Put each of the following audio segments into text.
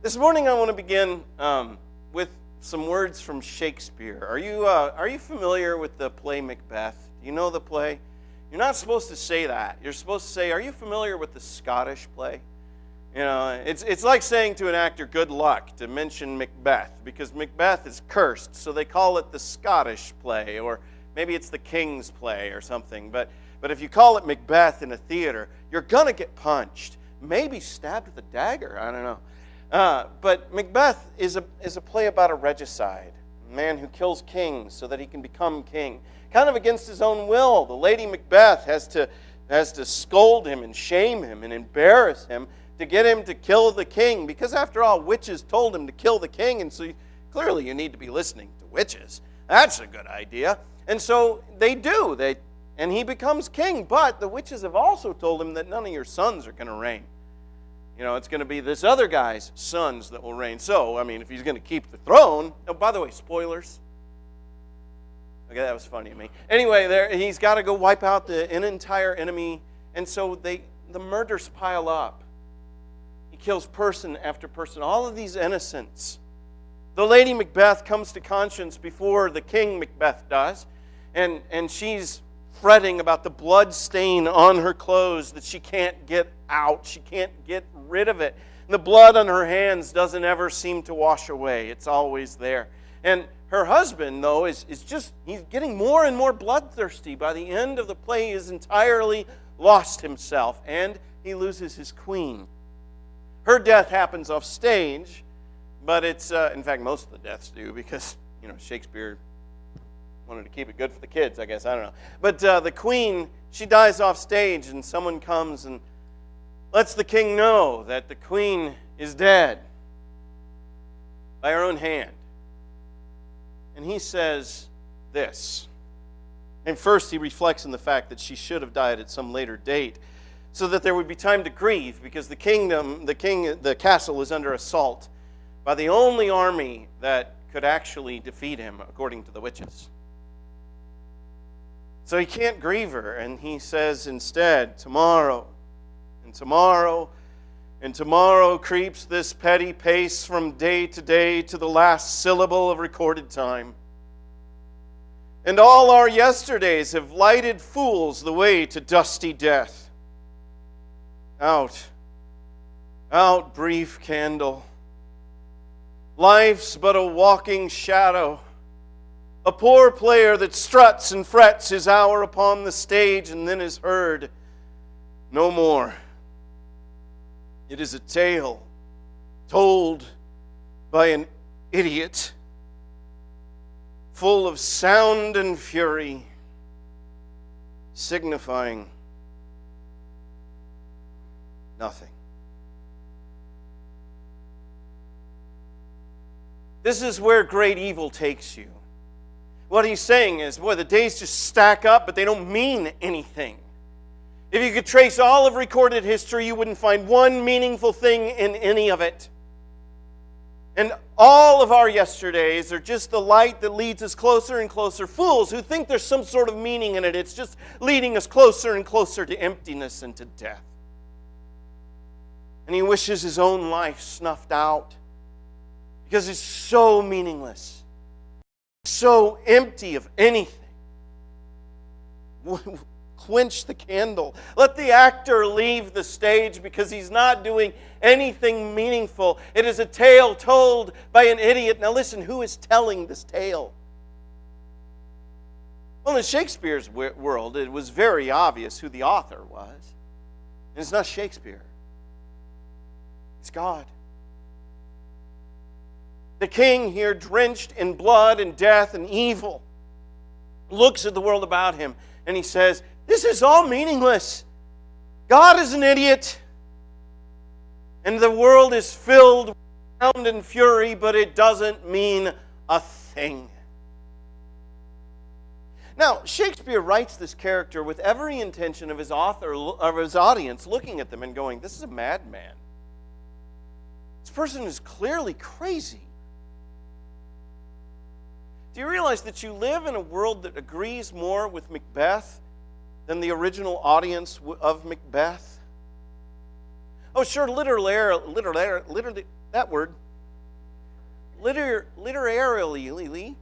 This morning I want to begin with some words from Shakespeare. Are you familiar with the play Macbeth? Do you know the play? You're not supposed to say that. You're supposed to say, are you familiar with the Scottish play? You know, it's like saying to an actor, good luck, to mention Macbeth, because Macbeth is cursed, so they call it the Scottish play, or maybe it's the King's play or something. But if you call it Macbeth in a theater, you're going to get punched, maybe stabbed with a dagger, I don't know. But Macbeth is a play about a regicide, a man who kills kings so that he can become king, kind of against his own will. The Lady Macbeth has to scold him and shame him and embarrass him to get him to kill the king, because after all, witches told him to kill the king, and so clearly you need to be listening to witches. That's a good idea. And so they do, and he becomes king, but the witches have also told him that none of your sons are going to reign. You know, it's going to be this other guy's sons that will reign. So, I mean, if he's going to keep the throne... Oh, by the way, spoilers. Okay, that was funny of me. Anyway, he's got to go wipe out an entire enemy. And so the murders pile up. He kills person after person, all of these innocents. The Lady Macbeth comes to conscience before the King Macbeth does. And she's fretting about the blood stain on her clothes that she can't get out. She can't get rid of it. And the blood on her hands doesn't ever seem to wash away. It's always there. And her husband, though, he's getting more and more bloodthirsty. By the end of the play, he has entirely lost himself, and he loses his queen. Her death happens off stage, but it's, in fact, most of the deaths do, because, you know, Shakespeare wanted to keep it good for the kids, I guess. I don't know. But the queen, she dies off stage, and someone comes and lets the king know that the queen is dead by her own hand. And he says this. And first he reflects on the fact that she should have died at some later date, so that there would be time to grieve, because the castle is under assault by the only army that could actually defeat him, according to the witches. So he can't grieve her, and he says instead, tomorrow, and tomorrow, and tomorrow creeps this petty pace from day to day to the last syllable of recorded time. And all our yesterdays have lighted fools the way to dusty death. Out, out, brief candle. Life's but a walking shadow. A poor player that struts and frets his hour upon the stage and then is heard no more. It is a tale told by an idiot, full of sound and fury, signifying nothing. This is where great evil takes you. What he's saying is, boy, the days just stack up, but they don't mean anything. If you could trace all of recorded history, you wouldn't find one meaningful thing in any of it. And all of our yesterdays are just the light that leads us closer and closer. Fools who think there's some sort of meaning in it. It's just leading us closer and closer to emptiness and to death. And he wishes his own life snuffed out because it's so meaningless, so empty of anything. Quench the candle. Let the actor leave the stage because he's not doing anything meaningful. It is a tale told by an idiot. Now listen, who is telling this tale? Well, in Shakespeare's world, it was very obvious who the author was. And it's not Shakespeare. It's God. The king here, drenched in blood and death and evil, looks at the world about him and he says, this is all meaningless. God is an idiot. And the world is filled with sound and fury, but it doesn't mean a thing. Now, Shakespeare writes this character with every intention of his audience looking at them and going, this is a madman. This person is clearly crazy. Do you realize that you live in a world that agrees more with Macbeth than the original audience of Macbeth? Oh, sure, literally, that word. Literarily,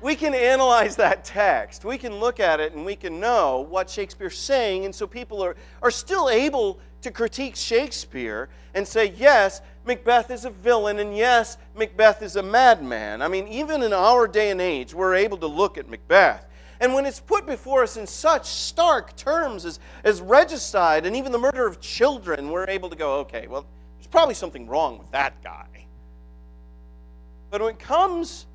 we can analyze that text. We can look at it and we can know what Shakespeare's saying. And so people are still able to critique Shakespeare and say, yes, Macbeth is a villain, and yes, Macbeth is a madman. I mean, even in our day and age, we're able to look at Macbeth. And when it's put before us in such stark terms as regicide and even the murder of children, we're able to go, okay, well, there's probably something wrong with that guy. But when it comes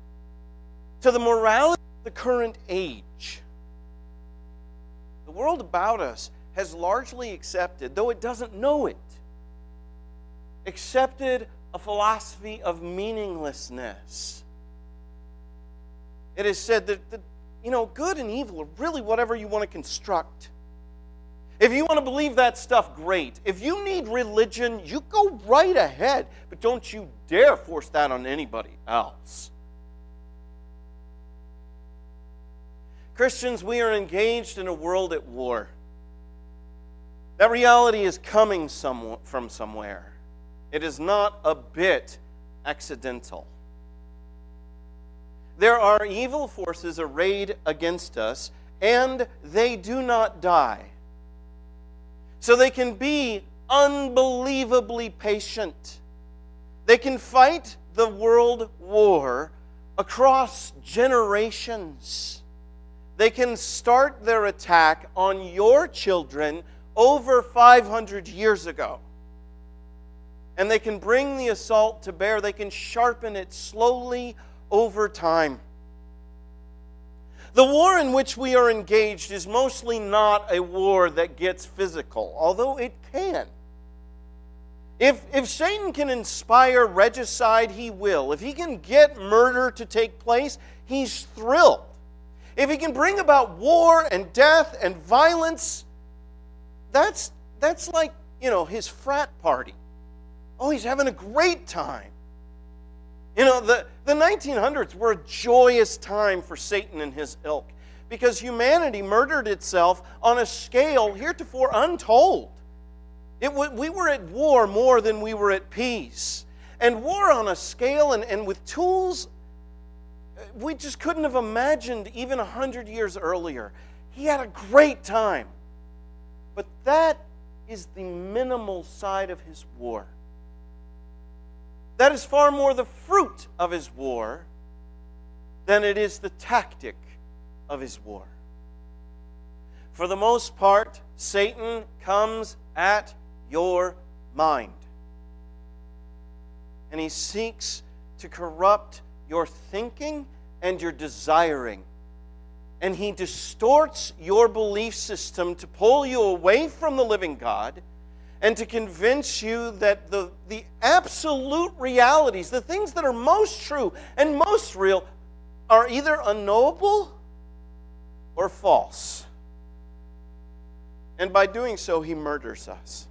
to the morality of the current age, the world about us has largely accepted, though it doesn't know it, accepted a philosophy of meaninglessness. It is said that good and evil are really whatever you want to construct. If you want to believe that stuff, great. If you need religion, you go right ahead, but don't you dare force that on anybody else. Christians, we are engaged in a world at war. That reality is coming from somewhere. It is not a bit accidental. There are evil forces arrayed against us, and they do not die. So they can be unbelievably patient. They can fight the world war across generations. They can start their attack on your children over 500 years ago. And they can bring the assault to bear. They can sharpen it slowly over time. The war in which we are engaged is mostly not a war that gets physical, although it can. If Satan can inspire regicide, he will. If he can get murder to take place, he's thrilled. If he can bring about war and death and violence, that's like, his frat party. Oh, he's having a great time. The 1900s were a joyous time for Satan and his ilk because humanity murdered itself on a scale heretofore untold. We were at war more than we were at peace. And war on a scale and with tools we just couldn't have imagined even 100 years earlier. He had a great time. But that is the minimal side of his war. That is far more the fruit of his war than it is the tactic of his war. For the most part, Satan comes at your mind. And he seeks to corrupt your thinking and your desiring. And he distorts your belief system to pull you away from the living God and to convince you that the absolute realities, the things that are most true and most real, are either unknowable or false. And by doing so, he murders us.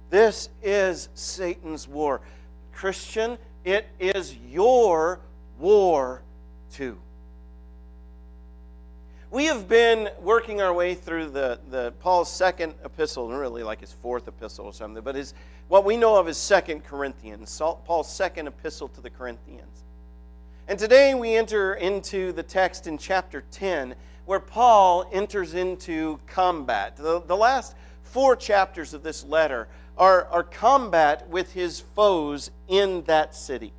This is Satan's war. Christian, it is your war too. We have been working our way through the Paul's second epistle, really like his fourth epistle or something, but what we know of as 2 Corinthians, Paul's second epistle to the Corinthians. And today we enter into the text in chapter 10, where Paul enters into combat. The last 4 chapters of this letter are combat with his foes in that city.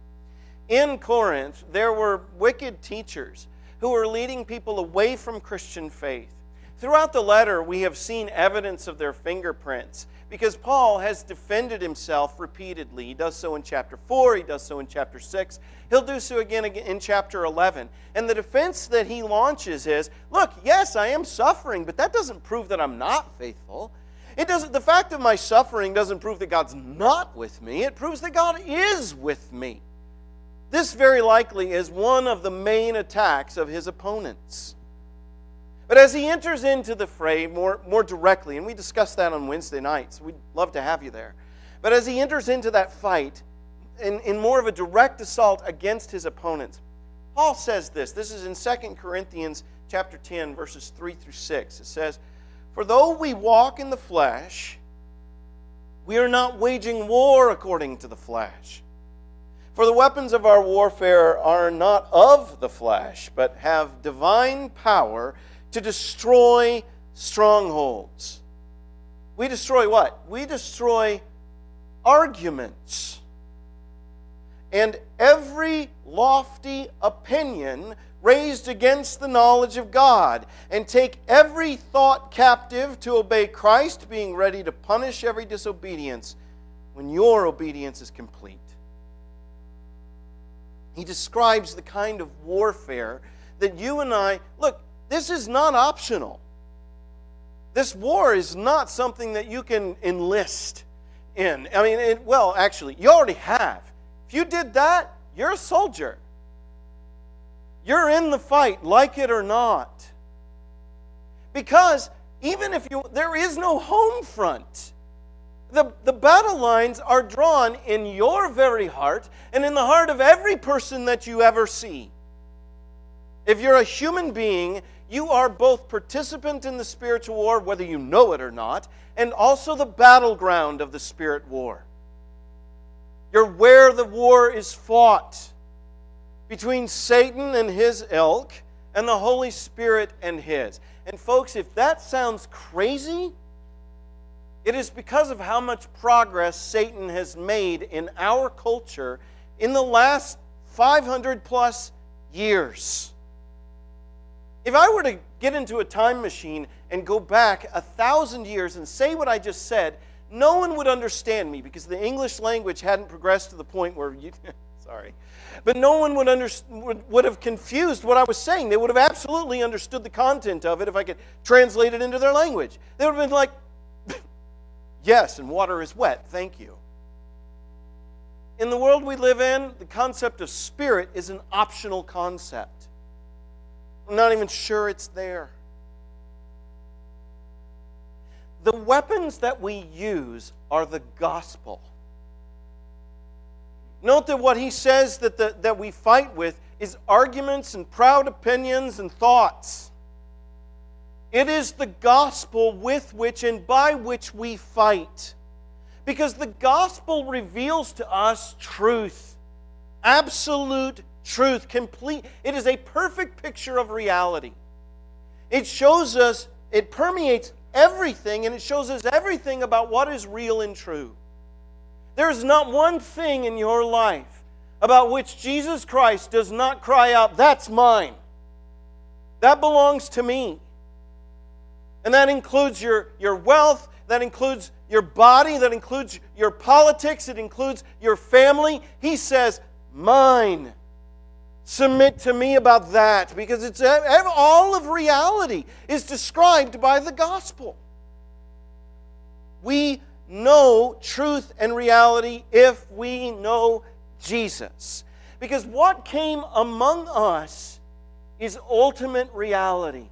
In Corinth, there were wicked teachers who were leading people away from Christian faith. Throughout the letter, we have seen evidence of their fingerprints because Paul has defended himself repeatedly. He does so in chapter 4, he does so in chapter 6, he'll do so again in chapter 11. And the defense that he launches is, look, yes, I am suffering, but that doesn't prove that I'm not faithful. The fact of my suffering doesn't prove that God's not with me. It proves that God is with me. This very likely is one of the main attacks of his opponents. But as he enters into the fray more directly, and we discussed that on Wednesday nights, we'd love to have you there. But as he enters into that fight, in more of a direct assault against his opponents, Paul says this. This is in 2 Corinthians chapter 10, verses 3 through 6. It says, For though we walk in the flesh, we are not waging war according to the flesh. For the weapons of our warfare are not of the flesh, but have divine power to destroy strongholds. We destroy what? We destroy arguments and every lofty opinion raised against the knowledge of God, and take every thought captive to obey Christ, being ready to punish every disobedience when your obedience is complete. He describes the kind of warfare that you and I, look, this is not optional. This war is not something that you can enlist in. I mean, actually, you already have. If you did that, you're a soldier. You're in the fight, like it or not. Because even if there is no home front. The battle lines are drawn in your very heart and in the heart of every person that you ever see. If you're a human being, you are both participant in the spiritual war, whether you know it or not, and also the battleground of the spirit war. You're where the war is fought between Satan and his ilk and the Holy Spirit and his. And folks, if that sounds crazy, it is because of how much progress Satan has made in our culture in the last 500 plus years. If I were to get into a time machine and go back 1,000 years and say what I just said, no one would understand me because the English language hadn't progressed to the point where you... Sorry. But no one would have confused what I was saying. They would have absolutely understood the content of it if I could translate it into their language. They would have been like, yes, and water is wet, thank you. In the world we live in, the concept of spirit is an optional concept. I'm not even sure it's there. The weapons that we use are the gospel. Note that what he says that we fight with is arguments and proud opinions and thoughts. It is the gospel with which and by which we fight. Because the gospel reveals to us truth. Absolute truth. Complete. It is a perfect picture of reality. It shows us, it permeates everything, and it shows us everything about what is real and true. There is not one thing in your life about which Jesus Christ does not cry out, that's mine. That belongs to me. And that includes your wealth, that includes your body, that includes your politics, it includes your family. He says, mine. Submit to me about that, because it's all of reality is described by the gospel. We know truth and reality if we know Jesus. Because what came among us is ultimate reality.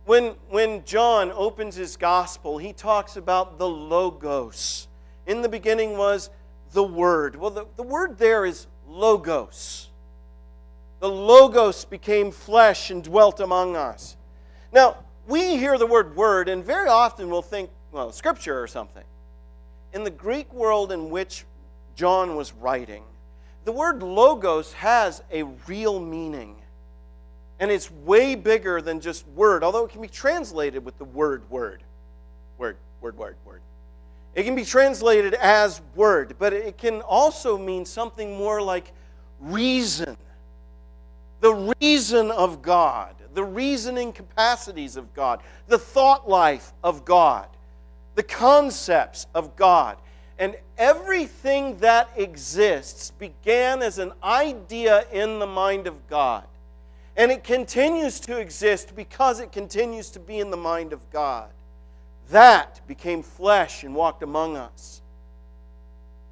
When John opens his gospel, he talks about the Logos. In the beginning was the Word. Well, the word there is Logos. The Logos became flesh and dwelt among us. Now, we hear the word and very often we'll think, well, Scripture or something. In the Greek world in which John was writing, the word Logos has a real meaning. And it's way bigger than just word, although it can be translated with the word. It can be translated as word, but it can also mean something more like reason. The reason of God, the reasoning capacities of God, the thought life of God, the concepts of God. And everything that exists began as an idea in the mind of God. And it continues to exist because it continues to be in the mind of God. That became flesh and walked among us.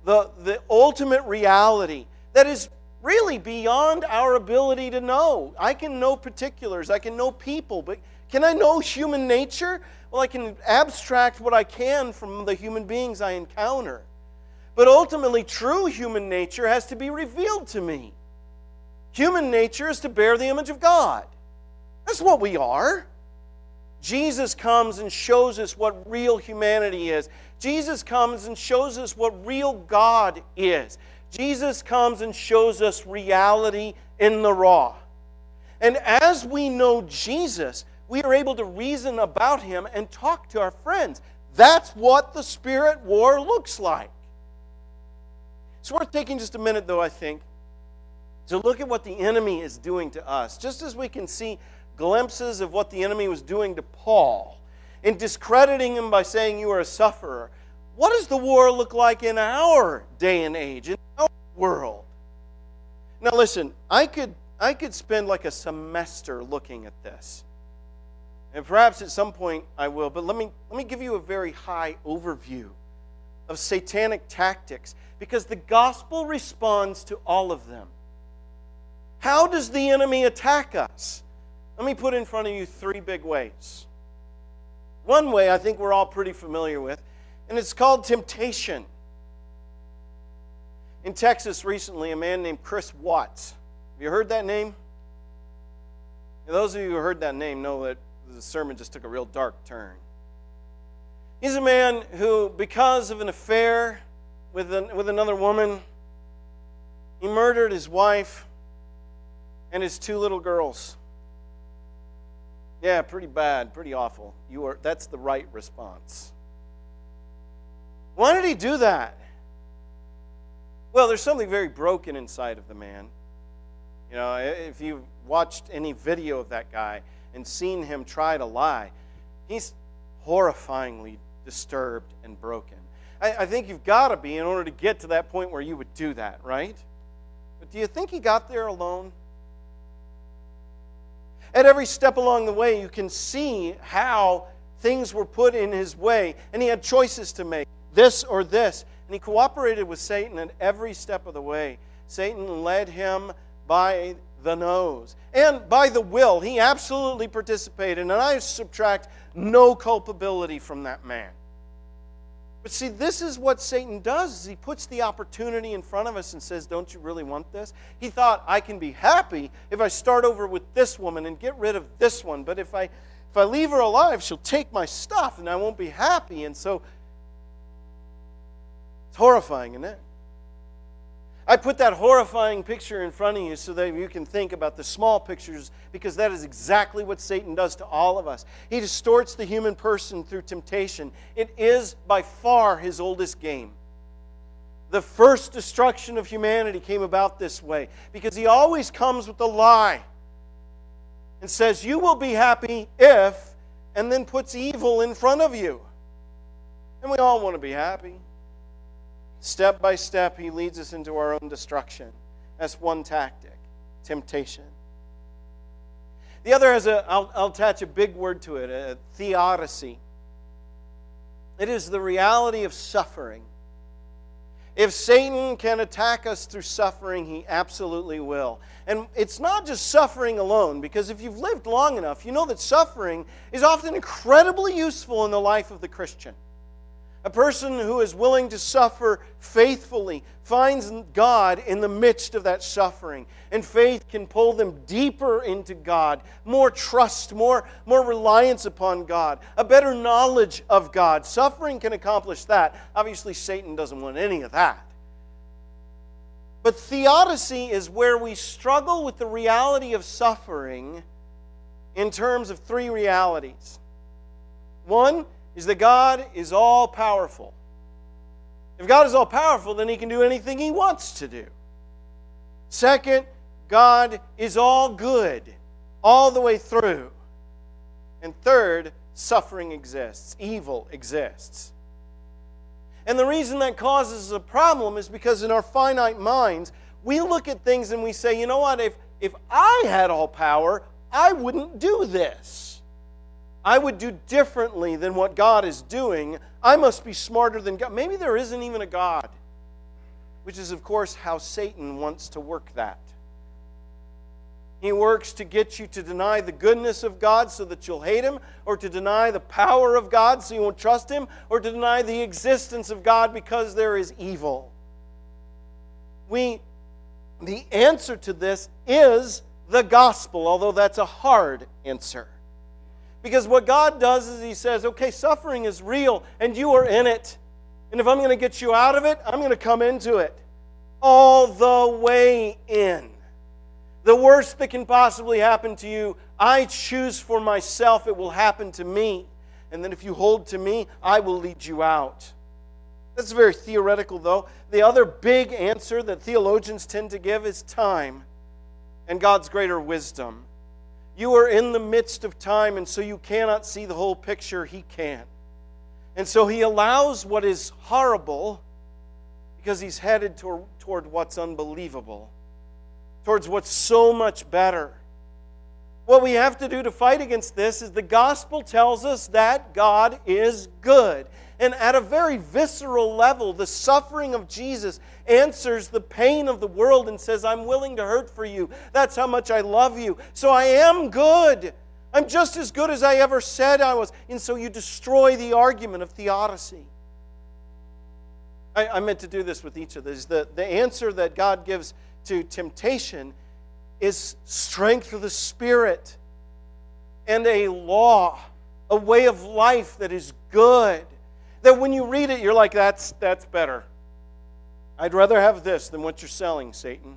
The ultimate reality that is really beyond our ability to know. I can know particulars, I can know people, but can I know human nature? Well, I can abstract what I can from the human beings I encounter. But ultimately, true human nature has to be revealed to me. Human nature is to bear the image of God. That's what we are. Jesus comes and shows us what real humanity is. Jesus comes and shows us what real God is. Jesus comes and shows us reality in the raw. And as we know Jesus, we are able to reason about Him and talk to our friends. That's what the Spirit war looks like. It's worth taking just a minute, though, I think, to look at what the enemy is doing to us. Just as we can see glimpses of what the enemy was doing to Paul in discrediting him by saying you are a sufferer, what does the war look like in our day and age, in our world? Now listen, I could spend like a semester looking at this. And perhaps at some point I will, but let me give you a very high overview of satanic tactics, because the gospel responds to all of them. How does the enemy attack us? Let me put in front of you three big ways. One way I think we're all pretty familiar with, and it's called temptation. In Texas recently, a man named Chris Watts. Have you heard that name? Now, those of you who heard that name know that the sermon just took a real dark turn. He's a man who, because of an affair with another woman, he murdered his wife and his two little girls. Yeah, pretty bad, pretty awful. That's the right response. Why did he do that? Well, there's something very broken inside of the man. You know, if you've watched any video of that guy and seen him try to lie, he's horrifyingly disturbed and broken. I think you've got to be in order to get to that point where you would do that, right? But do you think he got there alone? At every step along the way, you can see how things were put in his way, and he had choices to make, this or this. And he cooperated with Satan at every step of the way. Satan led him by the nose and by the will. He absolutely participated, and I subtract no culpability from that man. But see, this is what Satan does, is he puts the opportunity in front of us and says, don't you really want this? He thought, I can be happy if I start over with this woman and get rid of this one. But if I leave her alive, she'll take my stuff and I won't be happy. And so, it's horrifying, isn't it? I put that horrifying picture in front of you so that you can think about the small pictures, because that is exactly what Satan does to all of us. He distorts the human person through temptation. It is by far his oldest game. The first destruction of humanity came about this way, because he always comes with a lie and says, you will be happy if, and then puts evil in front of you. And we all want to be happy. Step by step, he leads us into our own destruction. That's one tactic, temptation. The other has I'll attach a big word to it, a theodicy. It is the reality of suffering. If Satan can attack us through suffering, he absolutely will. And it's not just suffering alone, because if you've lived long enough, you know that suffering is often incredibly useful in the life of the Christian. A person who is willing to suffer faithfully finds God in the midst of that suffering. And faith can pull them deeper into God. More trust, more reliance upon God. A better knowledge of God. Suffering can accomplish that. Obviously, Satan doesn't want any of that. But theodicy is where we struggle with the reality of suffering in terms of three realities. One is that God is all-powerful. If God is all-powerful, then He can do anything He wants to do. Second, God is all good, all the way through. And third, suffering exists, evil exists. And the reason that causes a problem is because in our finite minds, we look at things and we say, you know what, if I had all power, I wouldn't do this. I would do differently than what God is doing. I must be smarter than God. Maybe there isn't even a God, which is, of course, how Satan wants to work that. He works to get you to deny the goodness of God so that you'll hate Him, or to deny the power of God so you won't trust Him, or to deny the existence of God because there is evil. The answer to this is the gospel, although that's a hard answer. Because what God does is He says, okay, suffering is real, and you are in it. And if I'm going to get you out of it, I'm going to come into it. All the way in. The worst that can possibly happen to you, I choose for myself it will happen to me. And then if you hold to me, I will lead you out. That's very theoretical, though. The other big answer that theologians tend to give is time and God's greater wisdom. You are in the midst of time, and so you cannot see the whole picture. He can. And so He allows what is horrible because He's headed toward what's unbelievable, towards what's so much better. What we have to do to fight against this is the gospel tells us that God is good. And at a very visceral level, the suffering of Jesus answers the pain of the world and says, I'm willing to hurt for you. That's how much I love you. So I am good. I'm just as good as I ever said I was. And so you destroy the argument of theodicy. I meant to do this with each of these. The answer that God gives to temptation is strength of the Spirit and a law, a way of life that is good. That when you read it, you're like, that's better. I'd rather have this than what you're selling, Satan.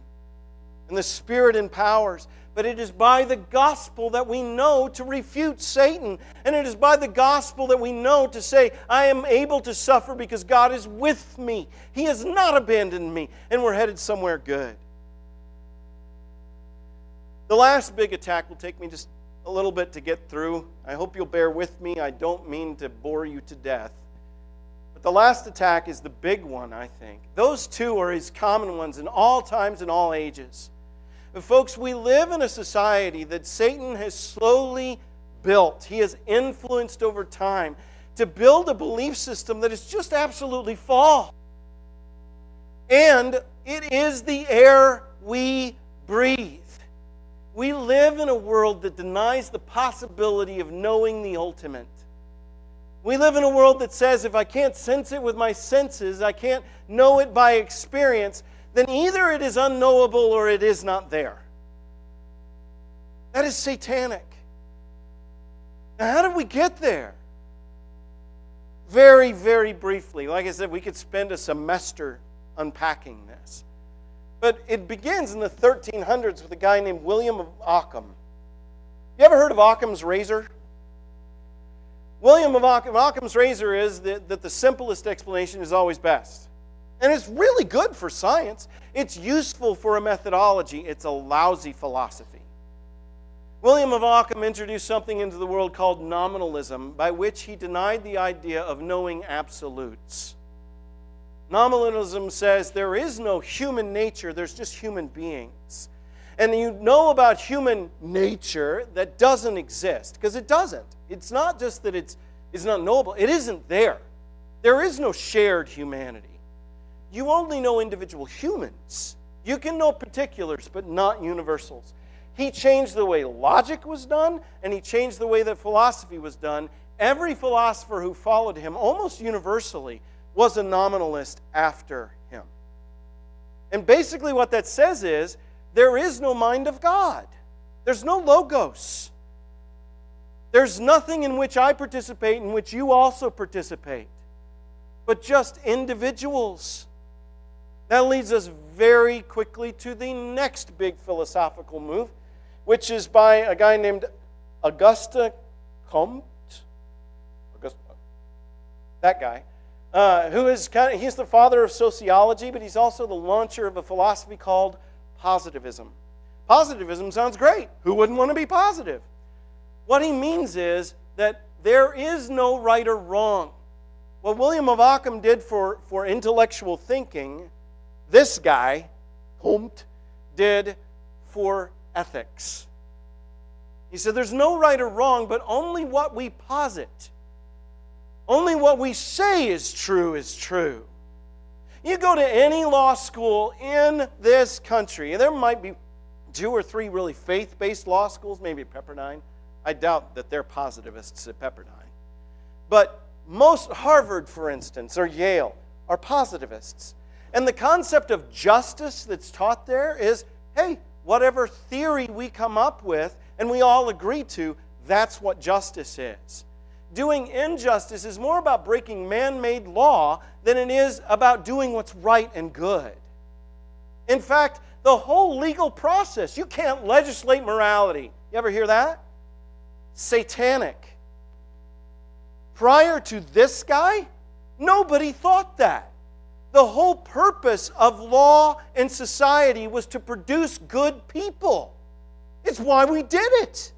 And the Spirit empowers. But it is by the gospel that we know to refute Satan. And it is by the gospel that we know to say, I am able to suffer because God is with me. He has not abandoned me. And we're headed somewhere good. The last big attack will take me just a little bit to get through. I hope you'll bear with me. I don't mean to bore you to death. But the last attack is the big one, I think. Those two are His common ones in all times and all ages. But folks, we live in a society that Satan has slowly built. He has influenced over time to build a belief system that is just absolutely false. And it is the air we breathe. We live in a world that denies the possibility of knowing the ultimate. We live in a world that says if I can't sense it with my senses, I can't know it by experience, then either it is unknowable or it is not there. That is satanic. Now, how did we get there? Very, very briefly. Like I said, we could spend a semester unpacking this. But it begins in the 1300s with a guy named William of Ockham. You ever heard of Occam's razor? William of Occam's razor is that the simplest explanation is always best. And it's really good for science. It's useful for a methodology. It's a lousy philosophy. William of Ockham introduced something into the world called nominalism, by which he denied the idea of knowing absolutes. Nominalism says there is no human nature, there's just human beings. And you know about human nature that doesn't exist, because it doesn't. It's not just that it's not knowable, it isn't there. There is no shared humanity. You only know individual humans. You can know particulars, but not universals. He changed the way logic was done, and he changed the way that philosophy was done. Every philosopher who followed him, almost universally, was a nominalist after him. And basically what that says is, there is no mind of God. There's no logos. There's nothing in which I participate, in which you also participate, but just individuals. That leads us very quickly to the next big philosophical move, which is by a guy named Auguste Comte. That guy. He's the father of sociology, but he's also the launcher of a philosophy called positivism. Positivism sounds great. Who wouldn't want to be positive? What he means is that there is no right or wrong. What William of Ockham did for intellectual thinking, this guy, Comte, did for ethics. He said there's no right or wrong, but only what we posit. Only what we say is true is true. You go to any law school in this country, and there might be 2 or 3 really faith-based law schools, maybe at Pepperdine. I doubt that they're positivists at Pepperdine. But most, Harvard, for instance, or Yale, are positivists. And the concept of justice that's taught there is, hey, whatever theory we come up with and we all agree to, that's what justice is. Doing injustice is more about breaking man-made law than it is about doing what's right and good. In fact, the whole legal process, you can't legislate morality. You ever hear that? Satanic. Prior to this guy, nobody thought that. The whole purpose of law and society was to produce good people. It's why we did it.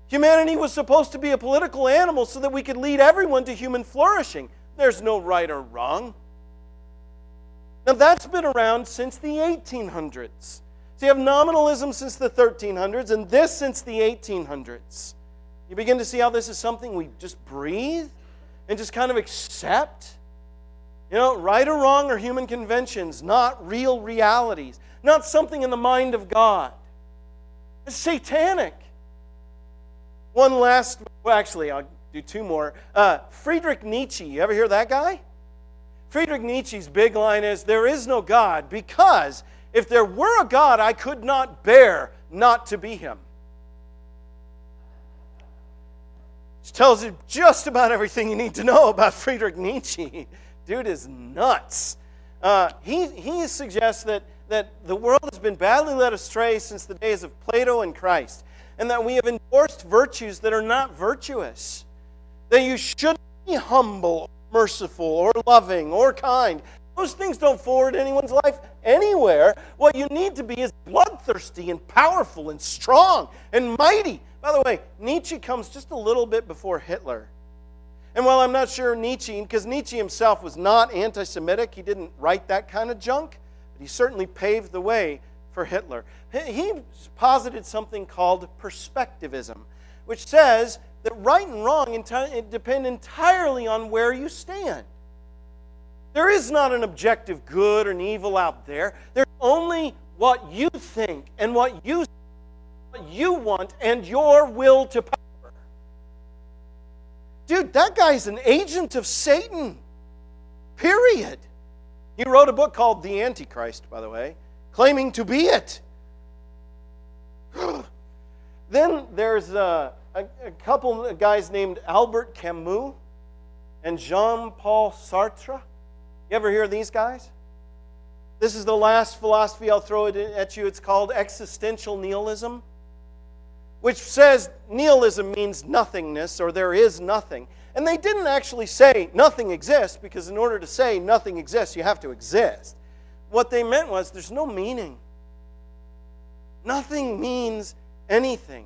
Humanity was supposed to be a political animal so that we could lead everyone to human flourishing. There's no right or wrong. Now that's been around since the 1800s. So you have nominalism since the 1300s and this since the 1800s. You begin to see how this is something we just breathe and just kind of accept. You know, right or wrong are human conventions, not real realities, not something in the mind of God. It's satanic. One last, well, actually, I'll do two more. Friedrich Nietzsche, you ever hear that guy? Friedrich Nietzsche's big line is, there is no God, because if there were a God, I could not bear not to be him. Which tells you just about everything you need to know about Friedrich Nietzsche. Dude is nuts. He suggests that the world has been badly led astray since the days of Plato and Christ, and that we have endorsed virtues that are not virtuous. That you shouldn't be humble, merciful, or loving, or kind. Those things don't forward anyone's life anywhere. What you need to be is bloodthirsty and powerful and strong and mighty. By the way, Nietzsche comes just a little bit before Hitler. And while I'm not sure Nietzsche, because Nietzsche himself was not anti-Semitic, he didn't write that kind of junk, but he certainly paved the way for Hitler. He posited something called perspectivism, which says that right and wrong depend entirely on where you stand. There is not an objective good and evil out there. There's only what you think and what you want and your will to power. Dude, that guy's an agent of Satan. Period. He wrote a book called The Antichrist, by the way, claiming to be it. Then there's a couple of guys named Albert Camus and Jean-Paul Sartre. You ever hear of these guys? This is the last philosophy I'll throw it at you. It's called existential nihilism, which says nihilism means nothingness, or there is nothing. And they didn't actually say nothing exists, because in order to say nothing exists, you have to exist. What they meant was there's no meaning. Nothing means anything.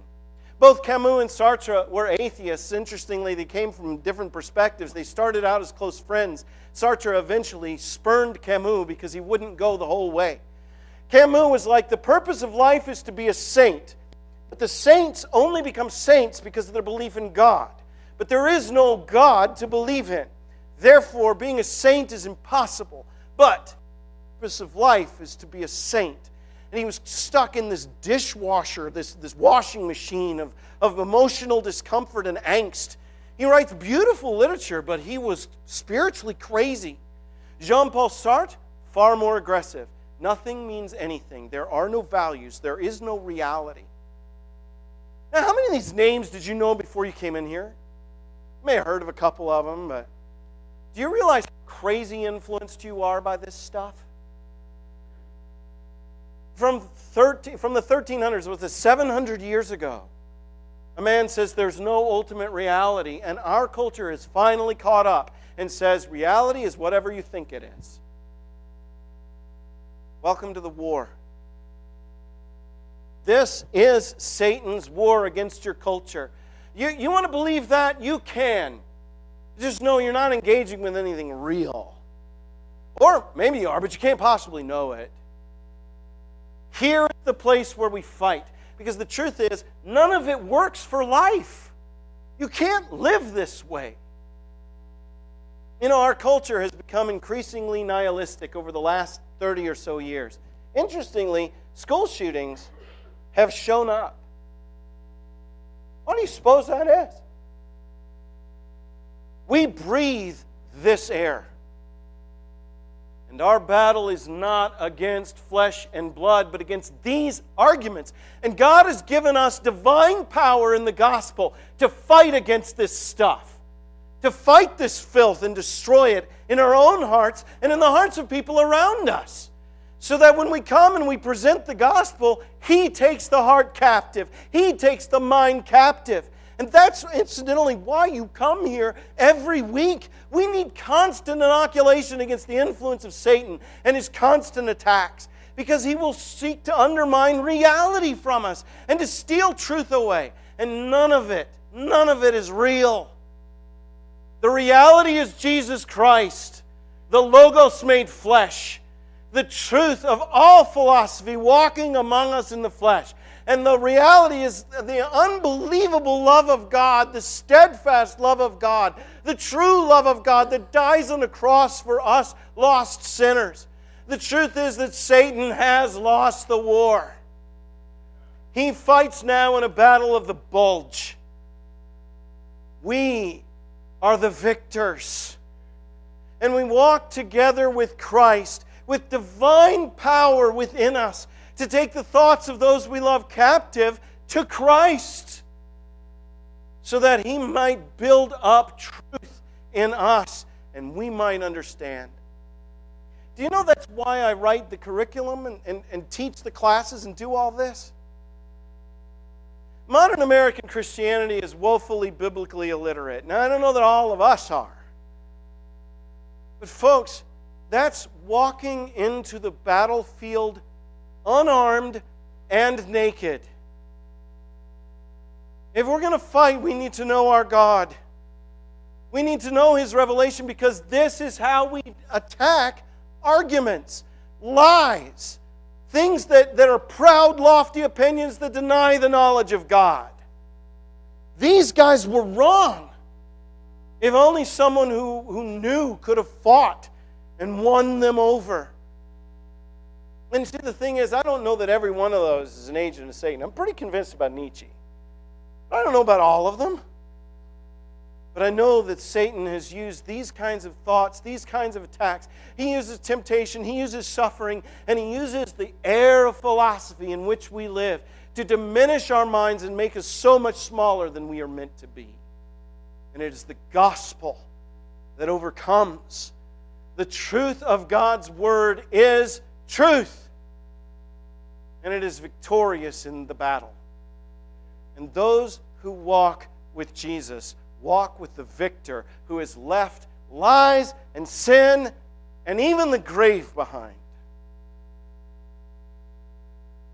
Both Camus and Sartre were atheists. Interestingly, they came from different perspectives. They started out as close friends. Sartre eventually spurned Camus because he wouldn't go the whole way. Camus was like, the purpose of life is to be a saint. But the saints only become saints because of their belief in God. But there is no God to believe in. Therefore, being a saint is impossible. But the purpose of life is to be a saint. And he was stuck in this dishwasher, this washing machine of emotional discomfort and angst. He writes beautiful literature, but he was spiritually crazy. Jean-Paul Sartre, far more aggressive. Nothing means anything. There are no values. There is no reality. Now, how many of these names did you know before you came in here? You may have heard of a couple of them, but do you realize how crazy influenced you are by this stuff? From the 1300s, was it 700 years ago? A man says there's no ultimate reality, and our culture has finally caught up and says reality is whatever you think it is. Welcome to the war. This is Satan's war against your culture. You want to believe that? You can. Just know you're not engaging with anything real. Or maybe you are, but you can't possibly know it. Here is the place where we fight. Because the truth is, none of it works for life. You can't live this way. You know, our culture has become increasingly nihilistic over the last 30 or so years. Interestingly, school shootings have shown up. What do you suppose that is? We breathe this air. And our battle is not against flesh and blood, but against these arguments. And God has given us divine power in the gospel to fight against this stuff, to fight this filth and destroy it in our own hearts and in the hearts of people around us. So that when we come and we present the gospel, He takes the heart captive. He takes the mind captive. And that's incidentally why you come here every week. We need constant inoculation against the influence of Satan and his constant attacks, because he will seek to undermine reality from us and to steal truth away. And none of it is real. The reality is Jesus Christ, the Logos made flesh, the truth of all philosophy walking among us in the flesh. And the reality is the unbelievable love of God, the steadfast love of God, the true love of God that dies on the cross for us lost sinners. The truth is that Satan has lost the war. He fights now in a battle of the bulge. We are the victors. And we walk together with Christ, with divine power within us, to take the thoughts of those we love captive to Christ, so that He might build up truth in us and we might understand. Do you know that's why I write the curriculum and teach the classes and do all this? Modern American Christianity is woefully biblically illiterate. Now, I don't know that all of us are. But folks, that's walking into the battlefield unarmed and naked. If we're going to fight, we need to know our God. We need to know His revelation, because this is how we attack arguments, lies, things that are proud, lofty opinions that deny the knowledge of God. These guys were wrong. If only someone who knew could have fought and won them over. And you see, the thing is, I don't know that every one of those is an agent of Satan. I'm pretty convinced about Nietzsche. I don't know about all of them. But I know that Satan has used these kinds of thoughts, these kinds of attacks. He uses temptation, he uses suffering, and he uses the air of philosophy in which we live to diminish our minds and make us so much smaller than we are meant to be. And it is the gospel that overcomes. The truth of God's word is truth. And it is victorious in the battle. And those who walk with Jesus walk with the victor who has left lies and sin and even the grave behind.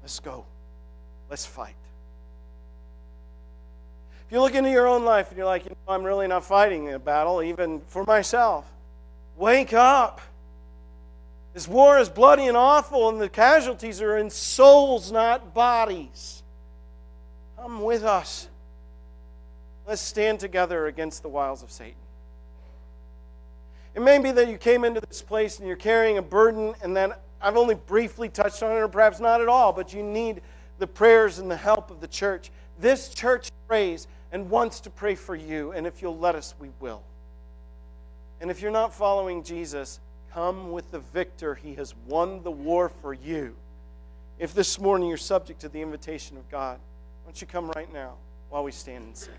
Let's go. Let's fight. If you look into your own life and you're like, I'm really not fighting a battle, even for myself, wake up. This war is bloody and awful, and the casualties are in souls, not bodies. Come with us. Let's stand together against the wiles of Satan. It may be that you came into this place and you're carrying a burden, and then I've only briefly touched on it, or perhaps not at all, but you need the prayers and the help of the church. This church prays and wants to pray for you, and if you'll let us, we will. And if you're not following Jesus, come with the victor. He has won the war for you. If this morning you're subject to the invitation of God, why don't you come right now while we stand and sing?